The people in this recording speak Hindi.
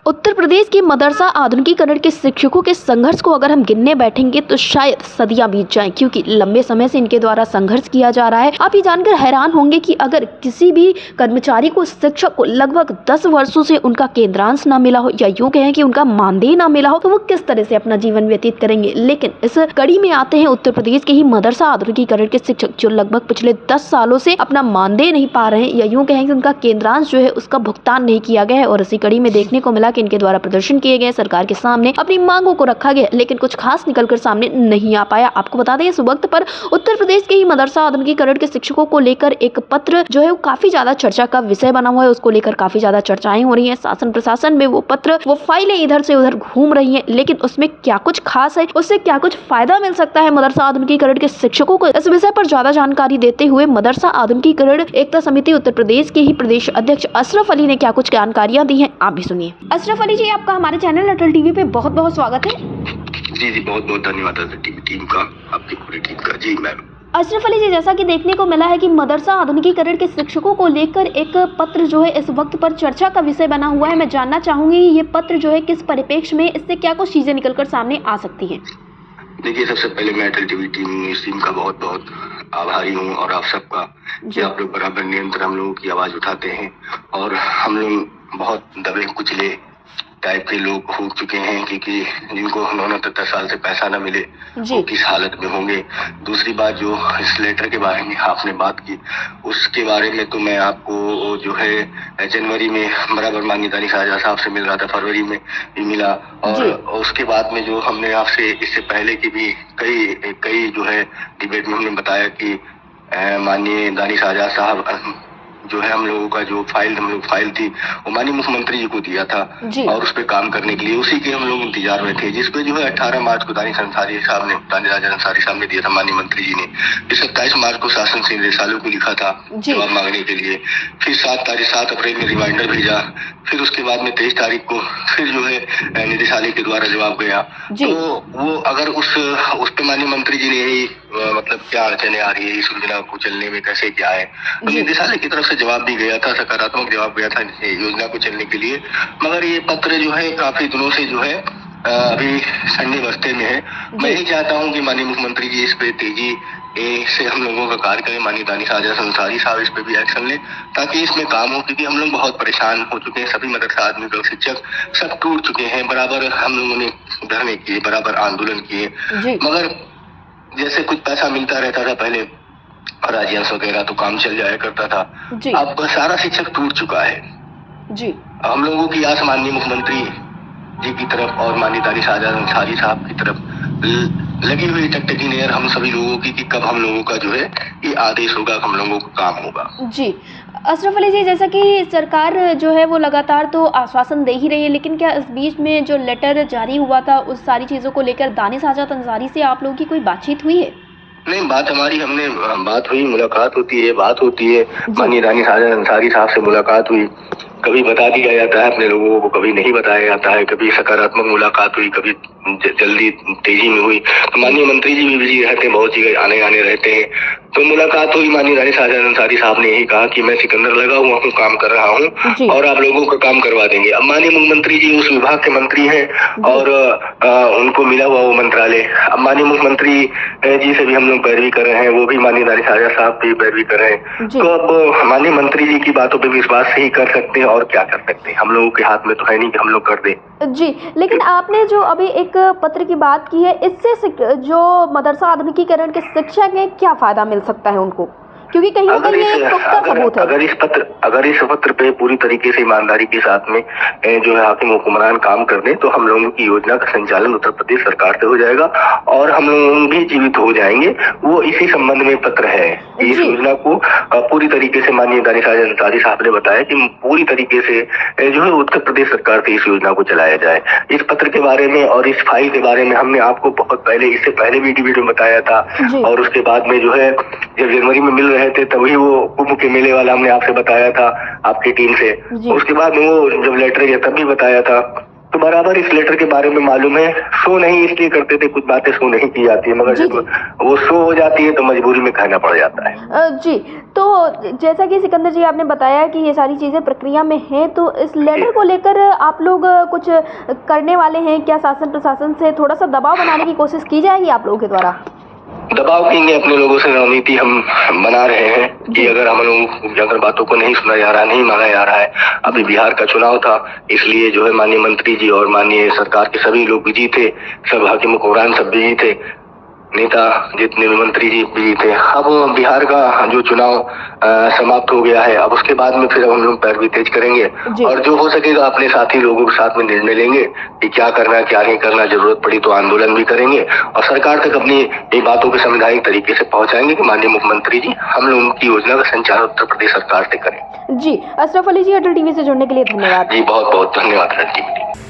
उत्तर प्रदेश के मदरसा आधुनिकीकरण के शिक्षकों के संघर्ष को अगर हम गिनने बैठेंगे तो शायद सदियां बीत जाएं, क्योंकि लंबे समय से इनके द्वारा संघर्ष किया जा रहा है। आप ये जानकर हैरान होंगे कि अगर किसी भी कर्मचारी को, शिक्षक को लगभग 10 वर्षों से उनका केंद्रांश ना मिला हो या यूं कहें कि उनका मानदेय ना मिला हो तो वो किस तरह से अपना जीवन व्यतीत करेंगे। लेकिन इस कड़ी में आते हैं उत्तर प्रदेश के ही मदरसा आधुनिकीकरण के शिक्षक, जो लगभग पिछले 10 सालों से अपना मानदेय नहीं पा रहे हैं या यूं कहें कि उनका केंद्रांश जो है उसका भुगतान नहीं किया गया है। और इसी कड़ी में देखने को मिला कि इनके द्वारा प्रदर्शन किए गए, सरकार के सामने अपनी मांगों को रखा गया, लेकिन कुछ खास निकलकर सामने नहीं आ पाया। आपको बता दें इस वक्त पर उत्तर प्रदेश के ही मदरसा आधुनिकीकरण के शिक्षकों को लेकर एक पत्र जो है वो काफी ज्यादा चर्चा का विषय बना हुआ है। उसको लेकर काफी ज्यादा चर्चाएं हो रही हैं। शासन प्रशासन में वो पत्र, वो फाइलें इधर से उधर घूम रही हैं, लेकिन उसमें क्या कुछ खास है, उससे क्या कुछ फायदा मिल सकता है मदरसा आधुनिकीकरण के शिक्षकों को, इस विषय पर ज्यादा जानकारी देते हुए मदरसा आधुनिकीकरण एकता समिति उत्तर प्रदेश के ही प्रदेश अध्यक्ष अशरफ अली ने क्या कुछ जानकारियां दी हैं, आप भी सुनिए। अशरफ अली जी, आपका हमारे चैनल अटल टीवी पे बहुत बहुत स्वागत है। जी बहुत बहुत धन्यवाद अटल टीवी टीम का, आपकी पूरी टीम का। जी मैम। अशरफ अली जी, जैसा कि देखने को मिला है कि मदरसा आधुनिकीकरण के शिक्षकों को लेकर एक पत्र जो है इस वक्त पर चर्चा का विषय बना हुआ है। मैं जानना चाहूंगी ये पत्र जो है किस परिप्रेक्ष्य में, इससे क्या कुछ चीजें निकलकर सामने आ सकती हैं। देखिए, सबसे पहले मैं अटल टीवी टीम का बहुत बहुत आभारी हूँ और आप सबका कि आप लोग बराबर निरंतर हम लोगों की आवाज उठाते हैं। और हम लोग बहुत दबे कुचले टाइप के लोग हो चुके हैं क्योंकि जिनको 9-10 साल से पैसा न मिले वो किस हालत में होंगे। दूसरी बात, जो इस लेटर के बारे में आपने बात की, उसके बारे में तो मैं आपको जो है जनवरी में बराबर माननीय दानिश आजाद साहब से मिल रहा था, फरवरी में भी मिला, और उसके बाद में जो हमने आपसे इससे पहले की भी कई जो है डिबेट में हमने बताया कि माननीय दानिश आजाद साहब जो है हम लोगों का जो फाइल थी वो माननीय मुख्यमंत्री जी को दिया था और उस पर काम करने के लिए उसी के हम लोग इंतजार में थे, जिसपे जो है 18 मार्च को दानिश अंसारी साहब ने दिया था माननीय मंत्री जी ने। फिर 27 मार्च को शासन से निदेशालय को लिखा था जवाब मांगने के लिए। फिर 7 अप्रैल में रिमाइंडर भेजा। फिर उसके बाद में 23 तारीख को फिर जो है निदेशालय के द्वारा जवाब गया। तो वो अगर उस पे माननीय मंत्री जी ने यही मतलब क्या अड़चने आ रही है इस योजना को चलने में, कैसे क्या है, तो निदेशालय की तरफ से जवाब भी गया था, सकारात्मक जवाब गया था योजना को चलने के लिए। मगर ये पत्र जो है काफी दिनों से जो है अभी संडे बस्ते में है। मैं यही चाहता हूँ कि माननीय मुख्यमंत्री जी इस पे तेजी से हम लोगों का कार्य करें, माननीय दानिश आजाद अंसारी साहब इस पे भी एक्शन लें ताकि इसमें काम हो, क्योंकि हम लोग बहुत परेशान हो चुके हैं। सभी मदरसा आधुनिक शिक्षक सब टूट चुके हैं। बराबर हम लोगों ने धरने किए, बराबर आंदोलन किए, मगर जैसे कुछ पैसा मिलता रहता था पहले, राज्यांश वगैरह, तो काम चल जाया करता था। अब सारा शिक्षक टूट चुका है। हम लोगों की आस माननीय मुख्यमंत्री जी की तरफ और माननीय दानिश आजाद अंसारी साहब की तरफ लगी हुई टकटकी नजर हम सभी लोगों की कि कब हम लोगों का जो है ये आदेश होगा, हम लोगों का काम होगा। जी अशरफ अली जी, जैसा कि सरकार जो है वो लगातार तो आश्वासन दे ही रही है, लेकिन क्या इस बीच में जो लेटर जारी हुआ था उस सारी चीज़ों को लेकर दानिश आजाद अंसारी से आप लोगों की कोई बातचीत हुई है? नहीं, बात बात हुई, मुलाकात होती है, बात होती है। माननीय दानिश आजाद अंसारी साहब से मुलाकात हुई, कभी बता दिया जाता है अपने लोगों को, कभी नहीं बताया जाता है। कभी सकारात्मक मुलाकात हुई, कभी जल्दी तेजी में हुई। तो माननीय मंत्री जी भी बिजी रहते हैं, बहुत जगह आने रहते हैं। तो मुलाकात हुई, माननीय दानिश आजाद अंसारी साहब ने यही कहा कि मैं सिकंदर लगा हुआ हूँ, काम कर रहा हूँ और आप लोगों का काम करवा देंगे। अब माननीय मुख्यमंत्री जी उस विभाग के मंत्री हैं और उनको मिला हुआ वो मंत्रालय। अब माननीय मुख्यमंत्री जी से भी हम लोग पैरवी कर रहे हैं, वो भी माननीय दानिश आजाद साहब भी पैरवी कर रहे हैं। तो अब माननीय मंत्री जी की बातों पर विश्वास ही कर सकते हैं और क्या कर सकते हैं। हम लोगों के हाथ में तो है नहीं कि हम लोग कर दें। जी, लेकिन आपने जो अभी एक पत्र की बात की है, इससे जो मदरसा आधुनिकीकरण के शिक्षक हैं क्या फायदा मिल सकता है उनको, क्योंकि कहीं ना कहीं ये पुख्ता सबूत है। अगर इस पत्र पे पूरी तरीके से ईमानदारी के साथ में जो है हाकिम हुक्मरान काम कर दें तो हम लोगों की योजना का संचालन उत्तर प्रदेश सरकार से हो जाएगा और हम लोग भी जीवित हो जाएंगे। वो इसी संबंध में पत्र है। इस योजना को पूरी तरीके से माननीय दानिश आजाद अंसारी साहब ने बताया कि पूरी तरीके से जो है उत्तर प्रदेश सरकार से इस योजना को चलाया जाए। इस पत्र के बारे में और इस फाइल के बारे में हमने आपको बहुत पहले, इससे पहले भी वीडियो में बताया था, और उसके बाद में जो है जब जनवरी में मिल रहे थे तभी वो कुंभ के मेले वाला हमने आपसे बताया था आपकी टीम से। उसके बाद वो जब लेटर गया तब भी बताया था। तो बराबर इस लेटर के बारे में मालूम है। शो नहीं इसलिए करते थे, कुछ बातें शो नहीं की जाती है, मगर जी, जब वो शो हो जाती है तो मजबूरी में कहना पड़ जाता है। जी, तो जैसा कि सिकंदर जी आपने बताया कि ये सारी चीज़ें प्रक्रिया में हैं, तो इस लेटर को लेकर आप लोग कुछ करने वाले हैं क्या? शासन प्रशासन से थोड़ा सा दबाव बनाने की कोशिश की जाएगी आप लोगों के द्वारा? दबाव करेंगे, अपने लोगों से रणनीति हम बना रहे हैं कि अगर हम लोगों की अगर बातों को नहीं सुना जा रहा, नहीं माना जा रहा है। अभी बिहार का चुनाव था, इसलिए जो है माननीय मंत्री जी और माननीय सरकार के सभी लोग बिजी थे, सब हाकिम हुक्मरान सब बिजी थे, नेता जितने भी मंत्री जी बिजी थे। अब बिहार का जो चुनाव समाप्त हो गया है, अब उसके बाद में फिर हम लोग पैरवी तेज करेंगे और जो हो सकेगा अपने साथी लोगों के साथ में निर्णय लेंगे कि क्या करना है क्या नहीं करना। जरूरत पड़ी तो आंदोलन भी करेंगे और सरकार तक अपनी ये बातों के संवैधानिक तरीके से पहुंचाएंगे कि माननीय मुख्यमंत्री जी हम लोगों की योजना का संचालन उत्तर प्रदेश सरकार से करें। जी, अशरफ अली जी, अटल टीवी से जुड़ने के लिए धन्यवाद। जी बहुत बहुत धन्यवाद अटल टीवी।